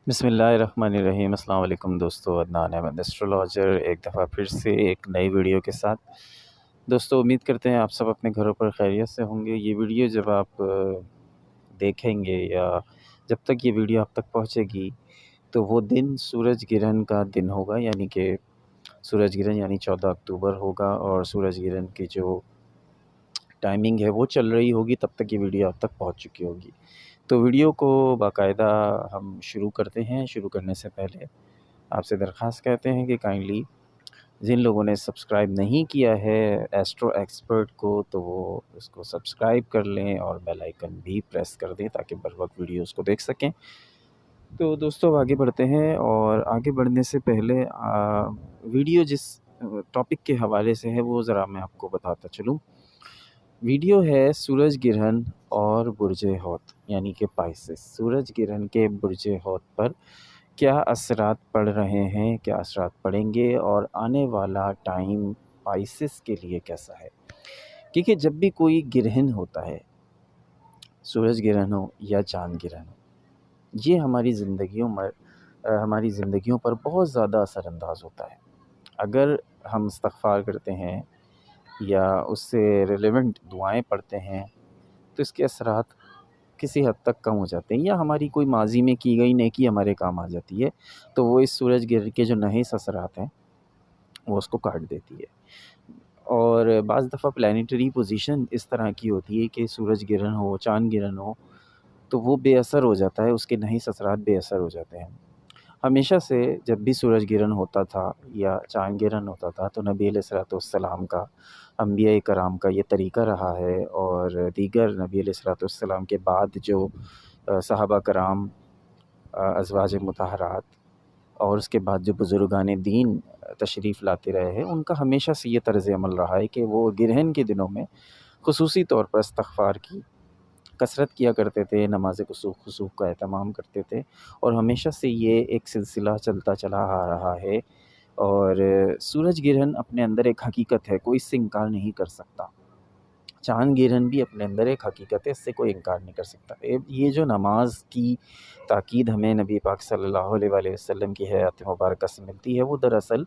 बिस्मिल्लाहिर्रहमानिर्रहीम। अस्सलाम वालेकुम दोस्तों, अदनान अहमद एस्ट्रोलॉजर एक दफ़ा फिर से एक नई वीडियो के साथ। दोस्तों उम्मीद करते हैं आप सब अपने घरों पर खैरियत से होंगे। ये वीडियो जब आप देखेंगे या जब तक ये वीडियो आप तक पहुंचेगी तो वो दिन सूरज ग्रहण का दिन होगा, यानी कि सूरज ग्रहण यानी 14 अक्टूबर होगा और सूरज ग्रहण की जो टाइमिंग है वो चल रही होगी, तब तक ये वीडियो आप तक पहुंच चुकी होगी। तो वीडियो को बाकायदा हम शुरू करते हैं। शुरू करने से पहले आपसे दरख्वास्त करते हैं कि काइंडली जिन लोगों ने सब्सक्राइब नहीं किया है एस्ट्रो एक्सपर्ट को, तो वो उसको सब्सक्राइब कर लें और बेल आइकन भी प्रेस कर दें ताकि बर वक्त वीडियोज़ को देख सकें। तो दोस्तों अब आगे बढ़ते हैं, और आगे बढ़ने से पहले वीडियो जिस टॉपिक के हवाले से है वो ज़रा मैं आपको बताता चलूँ। वीडियो है सूरज ग्रहण और बुर्ज हौत यानी कि पाइसेस। सूरज ग्रहण के बुर्ज हौत पर क्या असरात पड़ रहे हैं, क्या असरात पड़ेंगे और आने वाला टाइम पाइसेस के लिए कैसा है। क्योंकि जब भी कोई ग्रहण होता है, सूरज ग्रहण हो या चाँद ग्रहण हो, ये हमारी ज़िंदगियों पर बहुत ज़्यादा असरअंदाज होता है। अगर हम इस्तग़फ़ार करते हैं या उससे रिलेवेंट दुआएं पढ़ते हैं तो इसके असरात किसी हद तक कम हो जाते हैं, या हमारी कोई माजी में की गई नेकी हमारे काम आ जाती है, तो वो इस सूरज ग्रहण के जो नहीस असरात हैं वो उसको काट देती है। और बाज़ दफ़ा प्लैनेटरी पोजीशन इस तरह की होती है कि सूरज ग्रहण हो, चाँद ग्रहण हो, तो वो बेअसर हो जाता है, उसके नहीस असरात बेअसर हो जाते हैं। हमेशा से जब भी सूरज ग्रहण होता था या चाँद ग्रहण होता था तो नबी अलैहिस्सलाम का, अंबिया कराम का ये तरीक़ा रहा है, और दीगर नबी अलैहिस्सलाम के बाद जो सहाबा कराम, अज़वाज मुतहरात और उसके बाद जो बुज़ुर्गान दीन तशरीफ़ लाते रहे हैं, उनका हमेशा से ये तर्ज़ अमल रहा है कि वो ग्रहण के दिनों में ख़ुसूसी तौर पर इस्तग़फ़ार की कसरत किया करते थे, नमाज़ कुसूफ़ का एहतमाम करते थे, और हमेशा से ये एक सिलसिला चलता चला आ रहा है। और सूरज ग्रहण अपने अंदर एक हकीकत है, कोई इससे इनकार नहीं कर सकता। चाँद ग्रहण भी अपने अंदर एक हकीकत है, इससे कोई इनकार नहीं कर सकता। ये जो नमाज की ताकीद हमें नबी पाक सल्लल्लाहु अलैहि वसल्लम की हयात मुबारक से मिलती है, वो दरअसल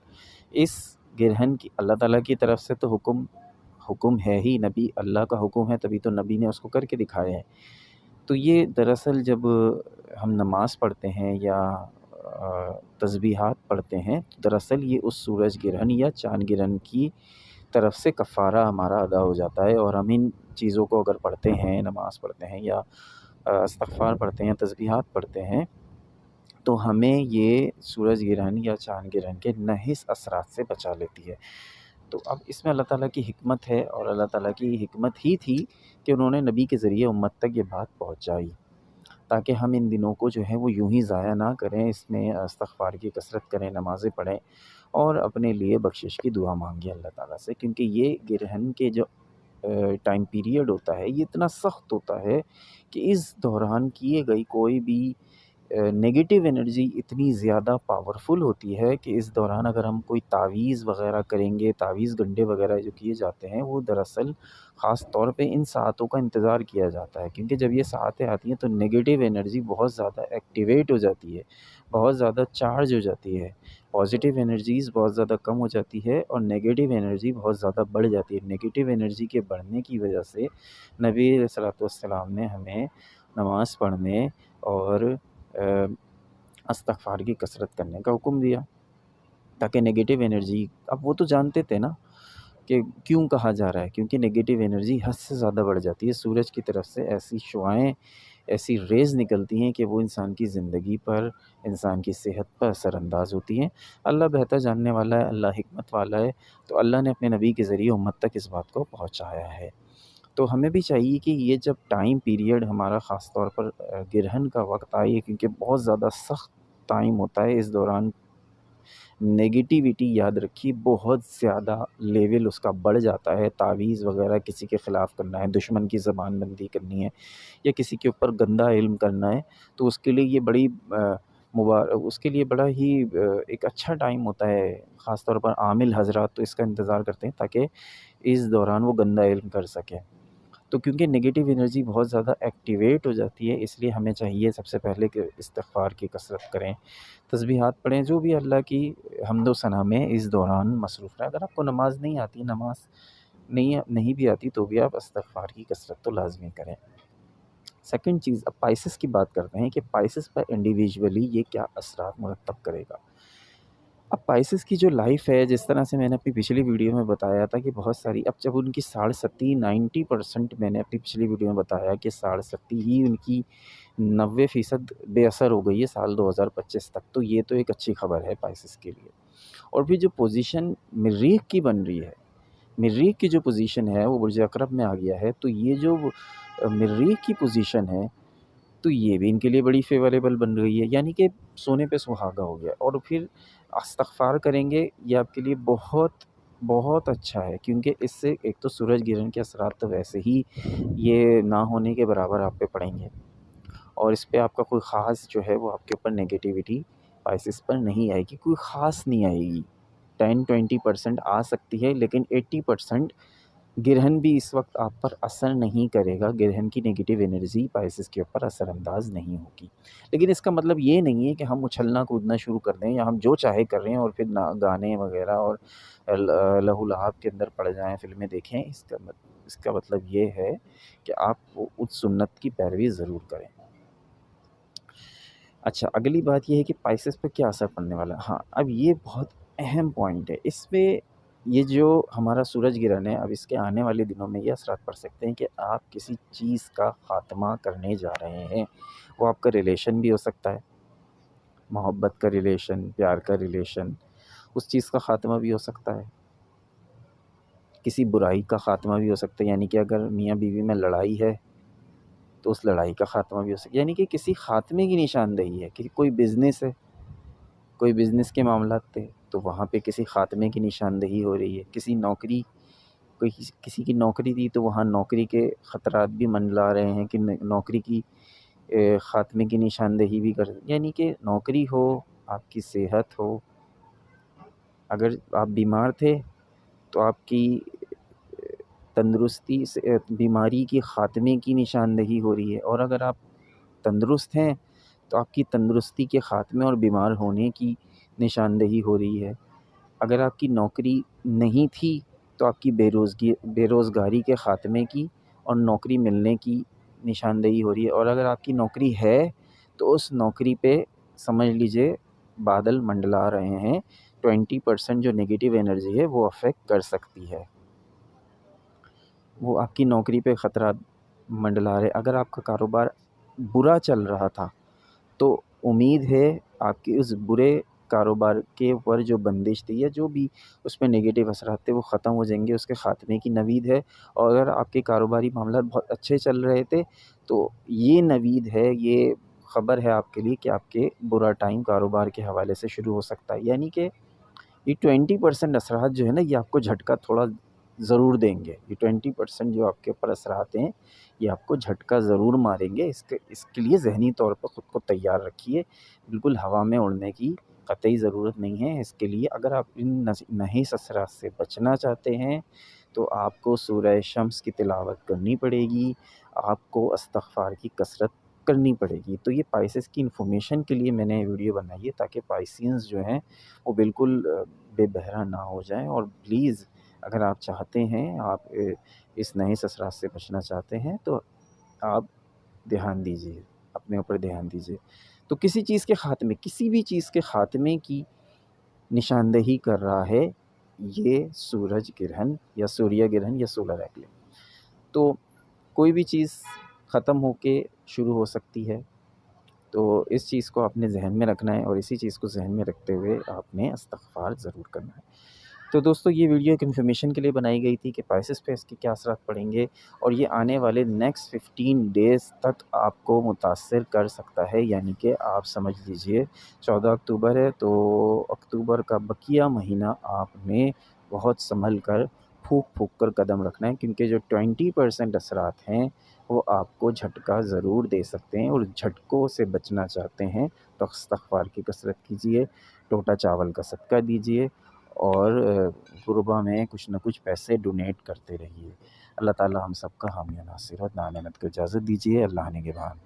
इस ग्रहण की अल्लाह ताला की तरफ से तो हुक्म है ही, नबी अल्लाह का हुक्म है, तभी तो नबी ने उसको करके दिखाया है। तो ये दरअसल जब हम नमाज़ पढ़ते हैं या तस्बीहात पढ़ते हैं, तो दरअसल ये उस सूरज ग्रहण या चाँद ग्रहण की तरफ से कफ़ारा हमारा अदा हो जाता है। और हम इन चीज़ों को अगर पढ़ते हैं, नमाज़ पढ़ते हैं या इस्तग़फ़ार पढ़ते हैं, तस्बीहात पढ़ते हैं, तो हमें ये सूरज ग्रहण या चाँद ग्रहण के नहिस असरात से बचा लेती है। तो अब इसमें अल्लाह ताला की हिकमत है, और अल्लाह ताला की हिकमत ही थी कि उन्होंने नबी के ज़रिए उम्मत तक ये बात पहुँचाई, ताकि हम इन दिनों को जो है वो यूँ ही ज़ाया ना करें, इसमें इस्तग़फ़ार की कसरत करें, नमाज़ें पढ़ें और अपने लिए बख्शिश की दुआ मांगें अल्लाह ताला से। क्योंकि ये ग्रहण के जो टाइम पीरियड होता है, ये इतना सख्त होता है कि इस दौरान किए गई कोई भी नेगेटिव एनर्जी इतनी ज़्यादा पावरफुल होती है कि इस दौरान अगर हम कोई तावीज़ वग़ैरह करेंगे, तावीज़ गंडे वग़ैरह जो किए जाते हैं, वो दरअसल ख़ास तौर पे इन सातों का इंतज़ार किया जाता है। क्योंकि जब ये सातें आती हैं तो नेगेटिव एनर्जी बहुत ज़्यादा एक्टिवेट हो जाती है, बहुत ज़्यादा चार्ज हो जाती है। पॉज़िटिव एनर्जीज़ बहुत ज़्यादा कम हो जाती है और नेगेटिव एनर्जी बहुत ज़्यादा बढ़ जाती है। नेगेटिव एनर्जी के बढ़ने की वजह से नबी अलैहिस्सलातु वस्सलाम ने हमें नमाज़ पढ़ने और इस्तग़फ़ार की कसरत करने का हुक्म दिया, ताकि नेगेटिव एनर्जी, अब वो तो जानते थे ना कि क्यों कहा जा रहा है, क्योंकि नेगेटिव एनर्जी हद से ज़्यादा बढ़ जाती है। सूरज की तरफ से ऐसी शुआएँ, ऐसी रेज़ निकलती हैं कि वो इंसान की ज़िंदगी पर, इंसान की सेहत पर असरअंदाज़ होती हैं। अल्लाह बेहतर जानने वाला है, अल्लाह हिकमत वाला है, तो अल्लाह ने अपने नबी के ज़रिए उम्मत तक इस बात को पहुँचाया है। तो हमें भी चाहिए कि ये जब टाइम पीरियड हमारा ख़ास तौर पर ग्रहण का वक़्त आए, क्योंकि बहुत ज़्यादा सख्त टाइम होता है, इस दौरान नेगेटिविटी याद रखिए बहुत ज़्यादा लेवल उसका बढ़ जाता है। तावीज़ वग़ैरह किसी के ख़िलाफ़ करना है, दुश्मन की ज़बानबंदी करनी है या किसी के ऊपर गंदा इल्म करना है, तो उसके लिए ये उसके लिए बड़ा ही एक अच्छा टाइम होता है। ख़ास तौर पर आमिल हज़रात तो इसका इंतज़ार करते हैं ताकि इस दौरान वो गंदा इल्म कर सकें। تو کیونکہ نگیٹو انرجی بہت زیادہ ایکٹیویٹ ہو جاتی ہے، اس لیے ہمیں چاہیے سب سے پہلے کہ استغفار کی کثرت کریں، تسبیحات پڑھیں، جو بھی اللہ کی حمد و ثنا میں اس دوران مصروف رہیں۔ اگر آپ کو نماز نہیں آتی، نماز نہیں بھی آتی، تو بھی آپ استغفار کی کثرت تو لازمی کریں۔ سیکنڈ چیز، اب پائسس کی بات کرتے ہیں کہ پائسس پر انڈیویجولی یہ کیا اثرات مرتب کرے گا۔ اب پائسس کی جو لائف ہے، جس طرح سے میں نے اپنی پچھلی ویڈیو میں بتایا تھا کہ بہت ساری، اب جب ان کی 90% میں نے اپنی پچھلی ویڈیو میں بتایا کہ 70 ہی ان کی 90% بے اثر ہو گئی ہے سال 2025 تک، تو یہ تو ایک اچھی خبر ہے پائسس کے لیے۔ اور پھر جو پوزیشن مریخ کی بن رہی ہے، مریخ کی جو پوزیشن ہے وہ برج عقرب میں آ گیا ہے، تو یہ جو مریخ کی پوزیشن ہے تو یہ بھی ان کے لیے بڑی فیوریبل بن رہی ہے، یعنی کہ سونے پہ سہاگا ہو گیا۔ اور پھر استغفار کریں گے، یہ آپ کے لیے بہت بہت اچھا ہے، کیونکہ اس سے ایک تو سورج گرہن کے اثرات تو ویسے ہی یہ نہ ہونے کے برابر آپ پہ پڑیں گے، اور اس پہ آپ کا کوئی خاص جو ہے وہ آپ کے اوپر نگیٹیوٹی پائسس پر نہیں آئے گی، کوئی خاص نہیں آئے گی۔ 10-20% آ سکتی ہے، لیکن 80% گرہن بھی اس وقت آپ پر اثر نہیں کرے گا، گرہن کی نگیٹیو انرجی پائسس کے اوپر اثر انداز نہیں ہوگی۔ لیکن اس کا مطلب یہ نہیں ہے کہ ہم اچھلنا کودنا شروع کر دیں یا ہم جو چاہے کر رہے ہیں اور پھر گانے وغیرہ اور لہو لعاب کے اندر پڑ جائیں، فلمیں دیکھیں۔ اس کا مطلب یہ ہے کہ آپ اس سنت کی پیروی ضرور کریں۔ اچھا، اگلی بات یہ ہے کہ پائسس پہ کیا اثر پڑنے والا ہے۔ ہاں، اب یہ بہت اہم پوائنٹ ہے، اس پہ یہ جو ہمارا سورج گرہن ہے، اب اس کے آنے والے دنوں میں یہ اثرات پڑ سکتے ہیں کہ آپ کسی چیز کا خاتمہ کرنے جا رہے ہیں۔ وہ آپ کا ریلیشن بھی ہو سکتا ہے، محبت کا ریلیشن، پیار کا ریلیشن، اس چیز کا خاتمہ بھی ہو سکتا ہے۔ کسی برائی کا خاتمہ بھی ہو سکتا ہے، یعنی کہ اگر میاں بیوی میں لڑائی ہے تو اس لڑائی کا خاتمہ بھی ہو سکتا ہے، یعنی کہ کسی خاتمے کی نشاندہی ہے۔ کہ کوئی بزنس ہے، کوئی بزنس کے معاملات تھے تو وہاں پہ کسی خاتمے کی نشاندہی ہو رہی ہے۔ کسی نوکری، کسی کی نوکری تھی تو وہاں نوکری کے خطرات بھی منڈلا رہے ہیں کہ نوکری کی خاتمے کی نشاندہی بھی یعنی کہ نوکری ہو، آپ کی صحت ہو، اگر آپ بیمار تھے تو آپ کی تندرستی سے بیماری کی خاتمے کی نشاندہی ہو رہی ہے، اور اگر آپ تندرست ہیں تو آپ کی تندرستی کے خاتمے اور بیمار ہونے کی نشاندہی ہو رہی ہے۔ اگر آپ کی نوکری نہیں تھی تو آپ کی بے روزگاری کے خاتمے کی اور نوکری ملنے کی نشاندہی ہو رہی ہے، اور اگر آپ کی نوکری ہے تو اس نوکری پہ سمجھ لیجئے بادل منڈلا رہے ہیں۔ 20% جو نگیٹیو انرجی ہے وہ افیکٹ کر سکتی ہے، وہ آپ کی نوکری پہ خطرات منڈلا رہے۔ اگر آپ کا کاروبار برا چل رہا تھا تو امید ہے آپ کی اس برے کاروبار کے اوپر جو بندش تھی یا جو بھی اس میں نگیٹو اثرات تھے وہ ختم ہو جائیں گے، اس کے خاتمے کی نوید ہے۔ اور اگر آپ کے کاروباری معاملات بہت اچھے چل رہے تھے تو یہ نوید ہے، یہ خبر ہے آپ کے لیے کہ آپ کے برا ٹائم کاروبار کے حوالے سے شروع ہو سکتا ہے۔ یعنی کہ یہ 20% اثرات جو ہے نا، یہ آپ کو جھٹکا تھوڑا ضرور دیں گے۔ یہ 20% جو آپ کے اوپر اثرات ہیں یہ آپ کو جھٹکا ضرور ماریں گے۔ اس کے لیے ذہنی طور پر خود کو تیار رکھیے، بالکل ہوا میں اڑنے کی قطعی ضرورت نہیں ہے۔ اس کے لیے اگر آپ ان نحس اثرات سے بچنا چاہتے ہیں تو آپ کو سورہ شمس کی تلاوت کرنی پڑے گی، آپ کو استغفار کی کثرت کرنی پڑے گی۔ تو یہ پائسس کی انفارمیشن کے لیے میں نے ویڈیو بنائی ہے، تاکہ پائسینز جو ہیں وہ بالکل بے بہرا نہ ہو جائیں۔ اور پلیز اگر آپ چاہتے ہیں، آپ اس نحس اثرات سے بچنا چاہتے ہیں تو آپ دھیان دیجیے، اپنے اوپر دھیان دیجیے۔ تو کسی چیز کے خاتمے، کسی بھی چیز کے خاتمے کی نشاندہی کر رہا ہے یہ سورج گرہن یا سوریہ گرہن یا سولر ایکلپس۔ تو کوئی بھی چیز ختم ہو کے شروع ہو سکتی ہے، تو اس چیز کو آپ نے ذہن میں رکھنا ہے، اور اسی چیز کو ذہن میں رکھتے ہوئے آپ نے استغفار ضرور کرنا ہے۔ تو دوستو، یہ ویڈیو ایک انفارمیشن کے لیے بنائی گئی تھی کہ پائسس پہ اس کے کیا اثرات پڑیں گے، اور یہ آنے والے نیکسٹ 15 ڈیز تک آپ کو متاثر کر سکتا ہے۔ یعنی کہ آپ سمجھ لیجئے 14 اکتوبر ہے تو اکتوبر کا بقیہ مہینہ آپ نے بہت سنبھل کر پھونک پھونک کر قدم رکھنا ہے، کیونکہ جو 20% اثرات ہیں وہ آپ کو جھٹکا ضرور دے سکتے ہیں، اور جھٹکوں سے بچنا چاہتے ہیں تو استغفار کی کثرت کیجیے، ٹوٹا چاول کا صدقہ دیجیے، اور غربا میں کچھ نہ کچھ پیسے ڈونیٹ کرتے رہیے۔ اللہ تعالیٰ ہم سب کا حامی و ناصر ہو۔ نعت کو اجازت دیجیے۔ اللہ نگہبان۔